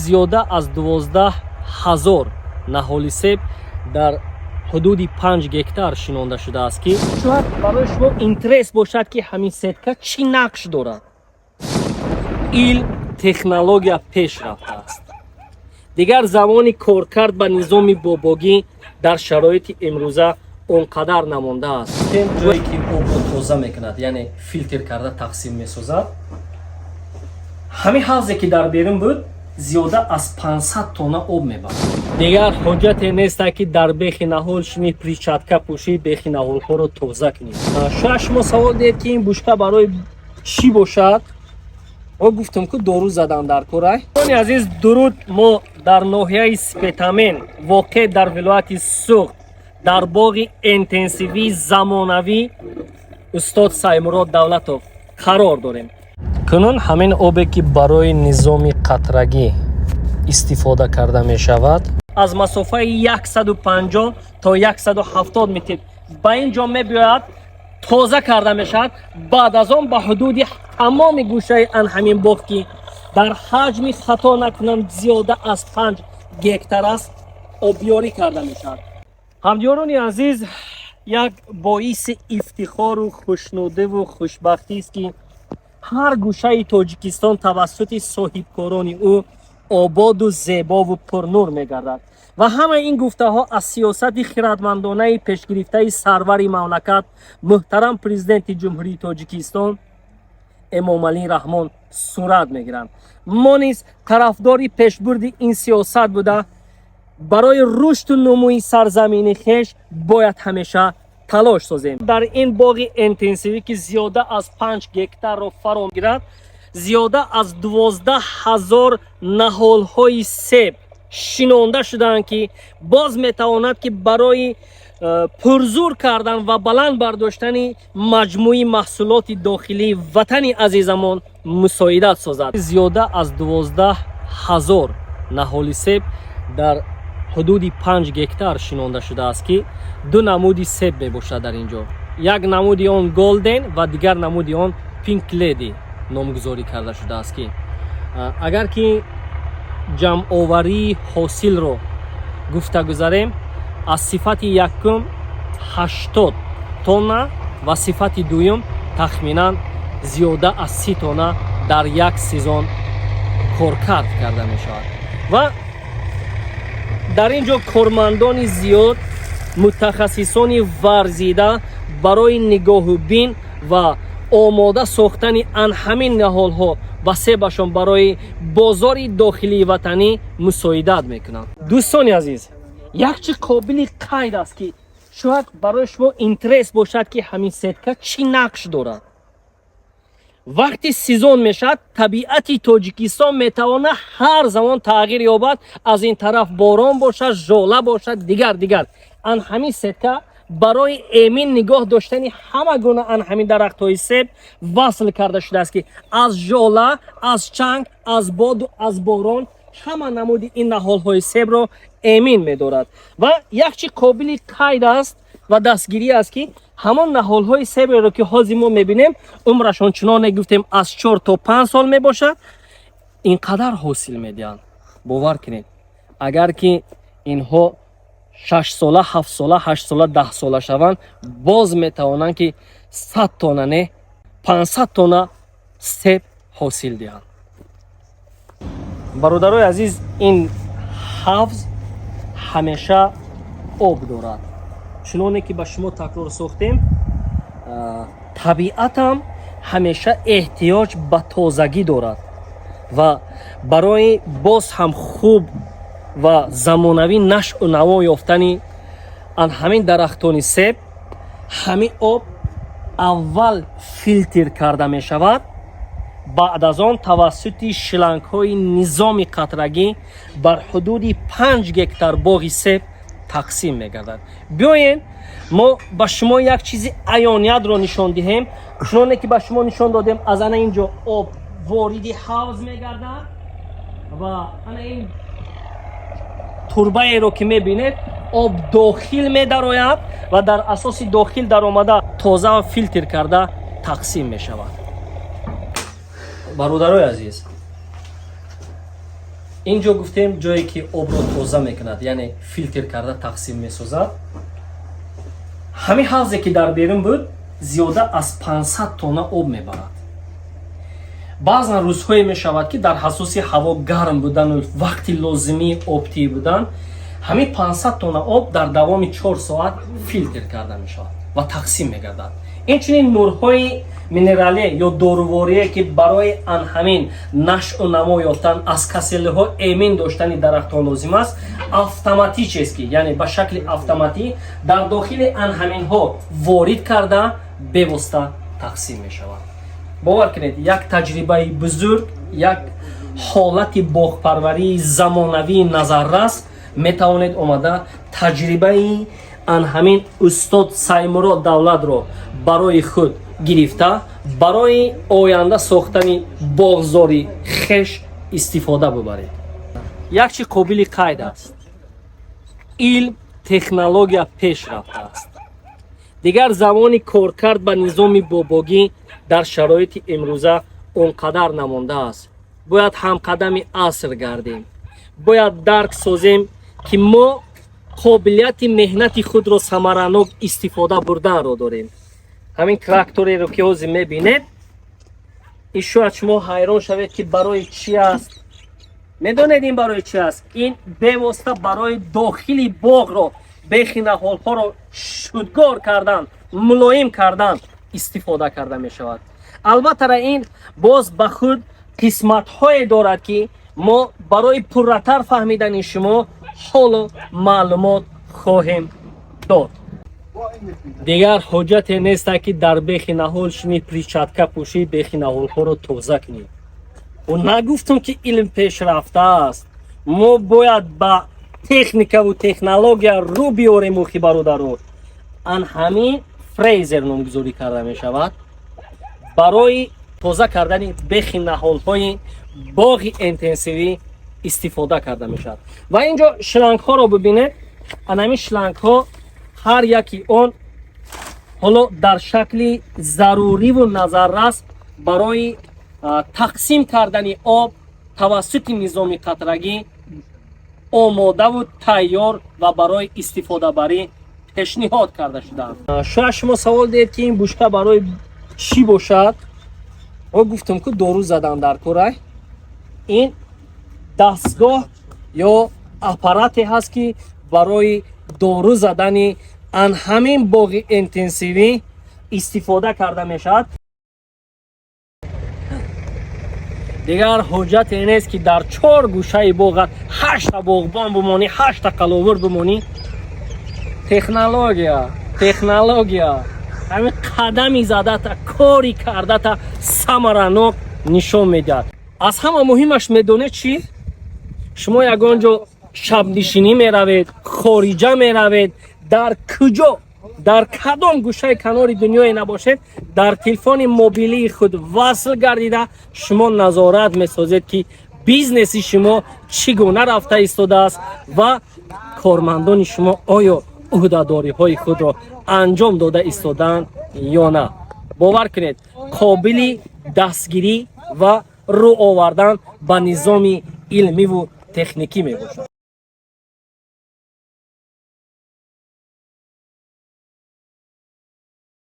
зиёда аз 12,000 наҳоли себ дар ҳудуди 5 гектар шинонда шудааст ки шояд барои шумо интерес бошад ки ҳамин сетка чӣ нақш дорад. илм технология пеш рафтааст. дигар замони коркард ба низоми бобогӣ дар шароити имрӯза он қадар намондааст. ҷое ки обро тоза мекунад, яъне филтр карда тақсим месозад. ҳамин ҳавзе ки дар берун буд зиёда аз 500 тонна об мебарад. дигар ҳоҷате нест ки дар бехи наҳол шуми перчатка пӯшӣ бехи наҳолҳоро тоза кунед. шояд шумо савол диҳед ки ин бушка барои чӣ бошад. мо гуфтам ки дору задан дар корай. дони азиз, дуруд. мо дар ноҳияи спетамен воқеъ дар вилояти суғд дар боғи интенсивии замонавӣ устод Саймурод Давлатов қарор дорем. кунун ҳамин обе ки барои низоми қатрагӣ истифода карда мешавад аз масофаи 150 то 170 метр ба ин ҷо мебиёяд, тоза карда мешавад. баъд аз он ба ҳудуди тамоми гӯшаи ҳамин боғ ки дар ҳаҷми хато накунам зиёда аз 5 гектар аст, обёрӣ карда мешавад. ҳамдиёрони азиз, як боиси ифтихору хушнудиву хушбахтист ки ҳар гӯшаи Тоҷикистон тавассути соҳибкорони ӯ ободу зебову пурнур мегардад ва ҳамаи ин гуфтаҳо аз сиёсати хиратмандонаи пешгирифтаи сарвари мамлакат муҳтарам президенти ҷумҳурии Тоҷикистон Эмомалӣ Раҳмон сурат мегиранд. мо низ тарафдори пешбурди ин сиёсат буда барои рушду нумӯи сарзамини хеш бояд ҳамеша талош созем. дар ин боғи интенсивӣ ки зиёда аз 5 гектарро фаро мегирад, зиёда аз 12,000 наҳолҳои себ шинонда шудаанд ки боз метавонад ки барои пурзур кардан ва баланд бардоштани маҷмӯи маҳсулоти дохилии ватани азизамон мусоидат созад. зиёда аз 12,000 наҳоли себ дар ҳудуди 5 гектар шинонда шудааст ки ду намуди себ мебошад дар ин ҷо. як намуди он голден ва дигар намуди он пинк леди номгузорӣ карда шудааст ки агар ки ҷамъоварии ҳосилро гуфта гузарем, аз сифати якум 80 тонна ва сифати дуюм тахминан зиёда аз 30 тонна дар як сезон коркард карда мешавад. ва дар ин ҷо кормандони зиёд, мутахассисони варзида барои нигоҳубин ва омода сохтани анҳамин наҳолҳо ва себашон барои бозори дохилии ватанӣ мусоидат мекунанд. дӯстони азиз, якчи қобили қайд аст ки шояд барои шумо интерес бошад ки ҳамин сетка чӣ нақш дорад. вақти сезон мешавад, табиати Тоҷикистон метавонад ҳар замон тағйир ёбад. аз ин тараф борон бошад, жола бошад, дигар. анҳамин сетка барои эмин нигоҳ доштани ҳама гуна анҳамин дарахтҳои себ васл карда шудааст ки аз жола, аз чанг, аз боду аз борон ҳама намуди ин наҳолҳои себро эмин медорад. ва якчи қобили қайд аст ва дастгирӣ аст ки ҳамон наҳолҳои себеро ки ҳозир мо мебинем, умрашон чуноне гуфтем аз 4 то 5 сол мебошад, инқадар ҳосил медиҳанд. бовар кунед, агар ки инҳо 6 сола, 7 сола, 8 сола, 10 сола шаванд, боз метавонанд ки 100 тонна не 500 тонна себ ҳосил диҳанд. бародарои азиз, ин ҳавз ҳамеша об дорад. чуноне ки ба шумо такрор сохтем, табиатам ҳамеша эҳтиёҷ ба тозагӣ дорад ва барои боз ҳам хуб ва замонавӣ нашъу намо ёфтани анҳамин дарахтони себ, ҳамин об аввал филтр карда мешавад, баъд аз он тавассути шлангҳои низоми қатрагӣ бар ҳудуди 5 гектар боғи себ тақсим мегардад. биёед мо ба шумо як чизи аёниятро нишон диҳем. чуноне ки ба шумо нишон додем, аз ана ин ҷо об вориди ҳавз мегардад ва ана ин турбаеро ки мебинед, об дохил медарояд ва дар асоси дохил даромада тоза ва филтр карда тақсим мешавад. бародарои азиз, اینجا گفتیم جایی که آب را تازه میکند، یعنی فیلتر کرده تقسیم میسازد. همین حوضی که در بیرون بود زیاده از 500 تن آب میبرد. بعضا روزهای میشود که در اساس هوا گرم بودن و وقتی لازمی آبتی بودن، همین 500 تن آب در دوام 4 ساعت فیلتر کرده میشود و تقسیم میگردد. این چنین نورهای مینرالی یا داروواری که برای آن همین نشأ و نما یافتن از کسله ها ایمن داشتن درختان لازم است، اتوماتیک است که یعنی به شکل اتوماتیک در داخل آن همین ها وارد کرده به واسطه تقسیم می شود. باور کنید یک تجربه بزرگ، یک حالت باغپروری زمانوی نظررس میتوانید اومده تجربه آن همین استاد سیمراد دولت رو برای خود گرفته برای آینده ساختن باغزاری خش استفاده ببرید. یک چیز قابل قید است، علم تکنولوژی پیش رفته است. دیگر زمانی کار کرد به نظام باباگی در شرایط امروزه اونقدر نمانده است. باید همقدم عصر گردیم، باید درک سازیم که ما قابلیت مهنت خود را ثمرانک استفاده بردن را داریم. همین تراکتوری رو که حاضر میبینید، این شاید شما حیران شوید که برای چی است. میدونید این برای چی است؟ این به واسطه برای داخلی باغ رو بخینه ها رو شدگار کردن، ملایم کردن استفاده کرده می شود. البته این باز به خود قسمت های دارد که ما برای پرتر فهمیدن شما حال و معلومات خواهیم داد. دیگر حجت نیست که در بیخ نهال شمی پریچاتکا پوشی بیخ نهال ها رو توزه کنید. و نگفتم که علم پیش رفته است. ما باید با تکنیک و تکنولوژی رو بیاریم موخی برادرو. آن همین فریزر نامگذاری کرده می شود برای توزه کردن بیخ نهال های باغ اینتنسیوی استفاده کرده می شود. و اینجا شلنگ ها رو ببینید. آن همین شلنگ ها هر یکی اون حالا در شکل ضروری و نظررس برای تقسیم کردن آب توسط نظام قطرگی آماده و تیار و برای استفاده بری پیشنهاد کرده شدند. شاید شما سوال دید که این بشکه برای چی باشد؟ ما گفتم که دارو زدن در کره. این دستگاه یا اپاراتی هست که برای دارو زدن آن همین باغ اینتنسیوی استفاده کرده می شود. دیگر حجت این است که در 4 گوشه باغ 8 باغبان بمانی، 8 قلاور بمانی. تکنولوژی همین قدمی زده تا کاری کرده تا ثمرانک نشان میدهد. از همه مهمش میدونه چی؟ شما یگانجا شب نشینی میروید، خارجه میروید، در کجا در کدام گوشه کنار دنیای نباشید، در تلفن موبیلی خود وصل گردیده شما نظارت میسازید که بیزنسی شما چگونه رفته ایستاده است و کارمندان شما آیا عهده‌داری های خود را انجام داده ایستادن یا نه. باور کنید قابل دستگیری و رو آوردن به نظام علمی و تکنیکی می باشد.